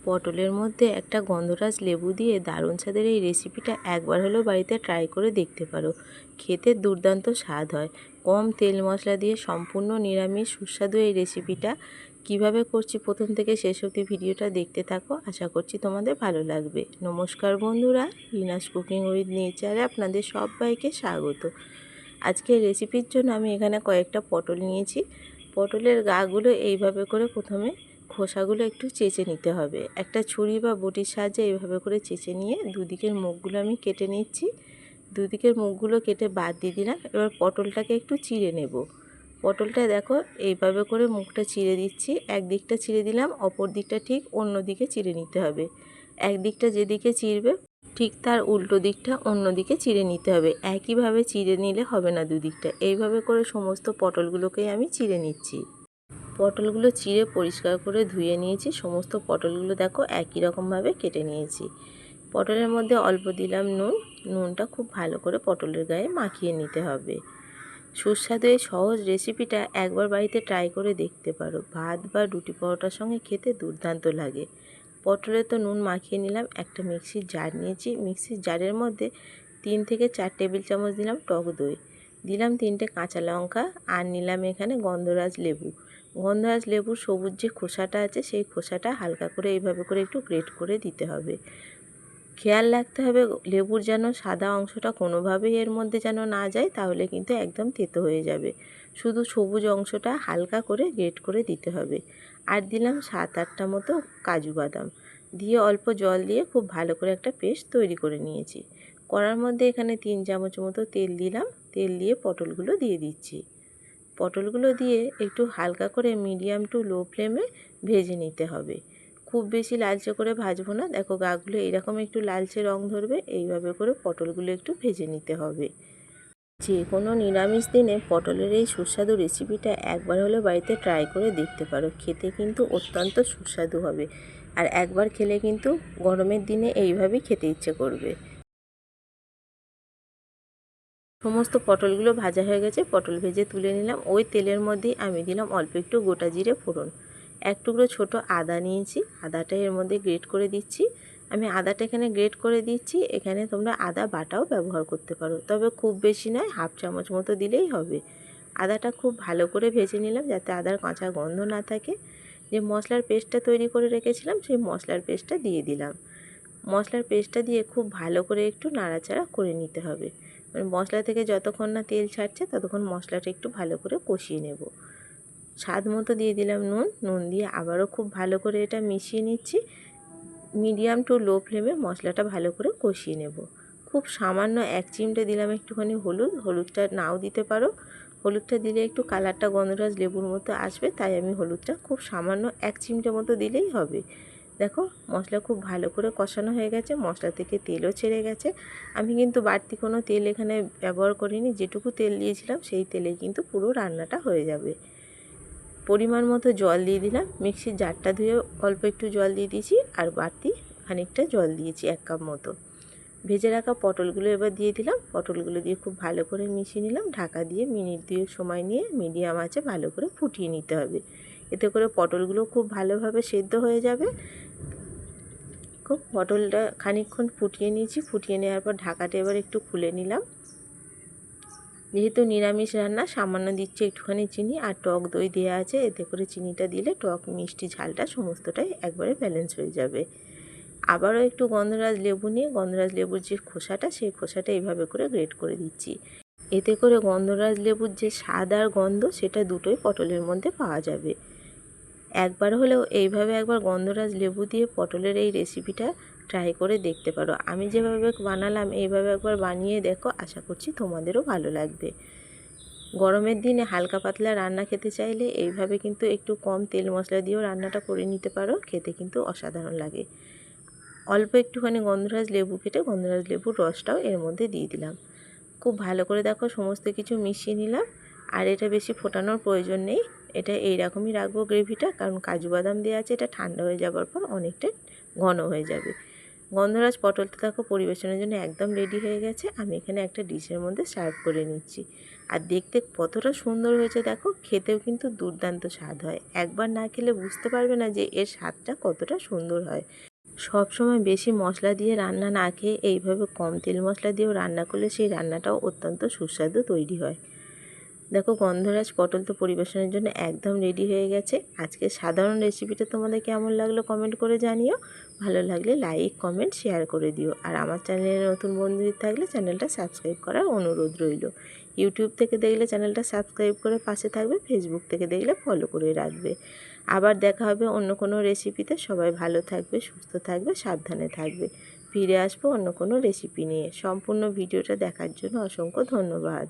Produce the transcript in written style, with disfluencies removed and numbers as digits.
পটলের মধ্যে একটা গন্ধরাজ লেবু দিয়ে দারুণ স্বাদের এই রেসিপিটা একবার হলেও বাড়িতে ট্রাই করে দেখতে পারো। খেতে দুর্দান্ত স্বাদ হয়। কম তেল মশলা দিয়ে সম্পূর্ণ নিরামিষ সুস্বাদু এই রেসিপিটা কিভাবে করছি প্রথম থেকে শেষ অবধি ভিডিওটা দেখতে থাকো। আশা করছি তোমাদের ভালো লাগবে। নমস্কার বন্ধুরা, রিনাস কুকিং উইথ নেচারে আপনাদের সবাইকে স্বাগত। আজকের রেসিপির জন্য আমি এখানে কয়েকটা পটল নিয়েছি। পটলের গাগুলো এইভাবে করে প্রথমে খোসাগুলো একটু চেঁচে নিতে হবে। একটা ছুরি বা বটির সাহায্যে এইভাবে করে চেঁচে নিয়ে দুদিকের মুখগুলো আমি কেটে নিচ্ছি। দুদিকের মুখগুলো কেটে বাদ দিয়ে দিলাম। এবার পটলটাকে একটু চিড়ে নেব। পটলটা দেখো এইভাবে করে মুখটা চিড়ে দিচ্ছি। একদিকটা চিড়ে দিলাম, অপর দিকটা ঠিক অন্য দিকে চিড়ে নিতে হবে। একদিকটা যেদিকে চিড়বে ঠিক তার উল্টো দিকটা অন্য দিকে চিড়ে নিতে হবে। একইভাবে চিড়ে নিলে হবে না দুদিকটা। এইভাবে করে সমস্ত পটলগুলোকেই আমি চিড়ে নিচ্ছি। পটলগুলো চিড়ে পরিষ্কার করে ধুয়ে নিয়েছি। সমস্ত পটলগুলো দেখো একই রকমভাবে কেটে নিয়েছি। পটলের মধ্যে অল্প দিলাম নুন। নুনটা খুব ভালো করে পটলের গায়ে মাখিয়ে নিতে হবে। সুস্বাদু এই সহজ রেসিপিটা একবার বাড়িতে ট্রাই করে দেখতে পারো। ভাত বা রুটি পরোটার সঙ্গে খেতে দুর্দান্ত লাগে। পটলে তো নুন মাখিয়ে নিলাম। একটা মিক্সির জার নিয়েছি। মিক্সির জারের মধ্যে 3 থেকে 4 টেবিল চামচ দিলাম টক দই, দিলাম 3টে কাঁচা লঙ্কা, আর নিলাম এখানে গন্ধরাজ লেবু। গন্ধরাজ লেবুর সবুজ যে খোসাটা আছে সেই খোসাটা হালকা করে এইভাবে করে একটু গ্রেট করে দিতে হবে। খেয়াল রাখতে হবে লেবুর যেন সাদা অংশটা কোনোভাবেই এর মধ্যে যেন না যায়, তাহলে কিন্তু একদম তেতো হয়ে যাবে। শুধু সবুজ অংশটা হালকা করে গ্রেট করে দিতে হবে। আর দিলাম 7-8টা মতো কাজু বাদাম, দিয়ে অল্প জল দিয়ে খুব ভালো করে একটা পেস্ট তৈরি করে নিয়েছি। কড়ার মধ্যে এখানে 3 চামচ মতো তেল দিলাম। তেল দিয়ে পটলগুলো দিয়ে দিচ্ছি। পটলগুলো দিয়ে একটু হালকা করে মিডিয়াম টু লো ফ্লেমে ভেজে নিতে হবে। খুব বেশি লালচে করে ভাজবো না। দেখো গাগুলো এরকম একটু লালচে রং ধরবে। এইভাবে করে পটলগুলো একটু ভেজে নিতে হবে। যে কোনো নিরামিষ দিনে পটলের এই সুস্বাদু রেসিপিটা একবার হলেও বাড়িতে ট্রাই করে দেখতে পারো। খেতে কিন্তু অত্যন্ত সুস্বাদু হবে। আর একবার খেলে কিন্তু গরমের দিনে এইভাবেই খেতে ইচ্ছে করবে। সমস্ত পটলগুলো ভাজা হয়ে গেছে। পটল ভেজে তুলে নিলাম। ওই তেলের মধ্যেই আমি দিলাম অল্প একটু গোটা জিরে ফোড়ন। এক টুকরো ছোটো আদা নিয়েছি, আদাটা এর মধ্যে গ্রেট করে দিচ্ছি। আমি আদাটা এখানে গ্রেট করে দিচ্ছি। এখানে তোমরা আদা বাটাও ব্যবহার করতে পারো, তবে খুব বেশি নয়, হাফ চামচ মতো দিলেই হবে। আদাটা খুব ভালো করে ভেজে নিলাম যাতে আদার কাঁচা গন্ধ না থাকে। যে মশলার পেস্টটা তৈরি করে রেখেছিলাম সেই মশলার পেস্টটা দিয়ে দিলাম। মশলার পেস্টটা দিয়ে খুব ভালো করে একটু নাড়াচাড়া করে নিতে হবে। মশলা থেকে যতক্ষণ না তেল ছাড়ছে ততক্ষণ মশলাটা একটু ভালো করে কষিয়ে নেব। স্বাদ মতো দিয়ে দিলাম নুন। নুন দিয়ে আবারও খুব ভালো করে এটা মিশিয়ে নিচ্ছি। মিডিয়াম টু লো ফ্লেমে মশলাটা ভালো করে কষিয়ে নেব। খুব সামান্য 1 চিমটে দিলাম একটুখানি হলুদ। হলুদটা নাও দিতে পারো। হলুদটা দিলে একটু কালারটা গন্ধরাজ লেবুর মতো আসবে, তাই আমি হলুদটা খুব সামান্য 1 চিমটে মতো দিলেই হবে। দেখো মশলা খুব ভালো করে কষানো হয়ে গেছে। মশলা থেকে তেলও ছেড়ে গেছে। আমি কিন্তু বাড়তি কোনো তেল এখানে ব্যবহার করিনি। যেটুকু তেল দিয়েছিলাম সেই তেলে কিন্তু পুরো রান্নাটা হয়ে যাবে। পরিমাণ মতো জল দিয়ে দিলাম। মিক্সির জারটা ধুয়ে অল্প একটু জল দিয়ে দিয়েছি, আর বাড়তি খানিকটা জল দিয়েছি 1 কাপ মতো। ভেজে রাখা পটলগুলো এবার দিয়ে দিলাম। পটলগুলো দিয়ে খুব ভালো করে মিশিয়ে নিলাম। ঢাকা দিয়ে মিনিট 2 সময় নিয়ে মিডিয়াম আঁচে ভালো করে ফুটিয়ে নিতে হবে। এতে করে পটলগুলো খুব ভালোভাবে সেদ্ধ হয়ে যাবে। খুব পটলটা খানিকক্ষণ ফুটিয়ে নিয়েছি। ফুটিয়ে নেওয়ার পর ঢাকাটা এবার একটু খুলে নিলাম। যেহেতু নিরামিষ রান্না সামান্য দিচ্ছি একটুখানি চিনি, আর টক দই দেওয়া আছে। এতে করে চিনিটা দিলে টক মিষ্টি ঝালটা সমস্তটাই একবারে ব্যালেন্স হয়ে যাবে। আবারও একটু গন্ধরাজ লেবু নিয়ে গন্ধরাজ লেবুর যে খোসাটা সেই খোসাটা এইভাবে করে গ্রেট করে দিচ্ছি। এতে করে গন্ধরাজ লেবুর যে স্বাদ আর গন্ধ সেটা দুটোই পটলের মধ্যে পাওয়া যাবে। একবার হলেও এইভাবে একবার গন্ধরাজ লেবু দিয়ে পটলের এই রেসিপিটা ট্রাই করে দেখতে পারো। আমি যেভাবে বানালাম এইভাবে একবার বানিয়ে দেখো, আশা করছি তোমাদেরও ভালো লাগবে। গরমের দিনে হালকা পাতলা রান্না খেতে চাইলে এইভাবে কিন্তু একটু কম তেল মশলা দিয়েও রান্নাটা করে নিতে পারো। খেতে কিন্তু অসাধারণ লাগে। অল্প একটুখানি গন্ধরাজ লেবু কেটে গন্ধরাজ লেবুর রসটাও এর মধ্যে দিয়ে দিলাম। খুব ভালো করে দেখো সমস্ত কিছু মিশিয়ে নিলাম। আর এটা বেশি ফোটানোর প্রয়োজন নেই। এটা এইরকমই রাখবো গ্রেভিটা, কারণ কাজু বাদাম দেওয়া আছে। এটা ঠান্ডা হয়ে যাওয়ার পর অনেকটা ঘন হয়ে যাবে। গন্ধরাজ পটলটা দেখো পরিবেশনের জন্য একদম রেডি হয়ে গেছে। আমি এখানে একটা ডিশের মধ্যে সার্ভ করে নিচ্ছি। আর দেখতে কতটা সুন্দর হয়েছে দেখো, খেতেও কিন্তু দুর্দান্ত স্বাদ হয়। একবার না খেলে বুঝতে পারবে না যে এর স্বাদটা কতটা সুন্দর হয়। সব সময় বেশি মশলা দিয়ে রান্না না খেয়ে এইভাবে কম তেল মশলা দিয়েও রান্না করলে সেই রান্নাটাও অত্যন্ত সুস্বাদু তৈরি হয়। দেখো গন্ধরাজ পটল তো পরিবেশনের জন্য একদম রেডি হয়ে গেছে। আজকে সাধারণ রেসিপিটা তোমাদের কেমন লাগলো কমেন্ট করে জানিও। ভালো লাগলে লাইক কমেন্ট শেয়ার করে দিও। আর আমার চ্যানেলে নতুন বন্ধু থাকলে চ্যানেলটা সাবস্ক্রাইব করার অনুরোধ রইল। ইউটিউব থেকে দেখলে চ্যানেলটা সাবস্ক্রাইব করে পাশে থাকবে, ফেসবুক থেকে দেখলে ফলো করে রাখবে। আবার দেখা হবে অন্য কোনো রেসিপিতে। সবাই ভালো থাকবে, সুস্থ থাকবে, সাবধানে থাকবে। ফিরে আসবো অন্য কোনো রেসিপি নিয়ে। সম্পূর্ণ ভিডিওটা দেখার জন্য অসংখ্য ধন্যবাদ।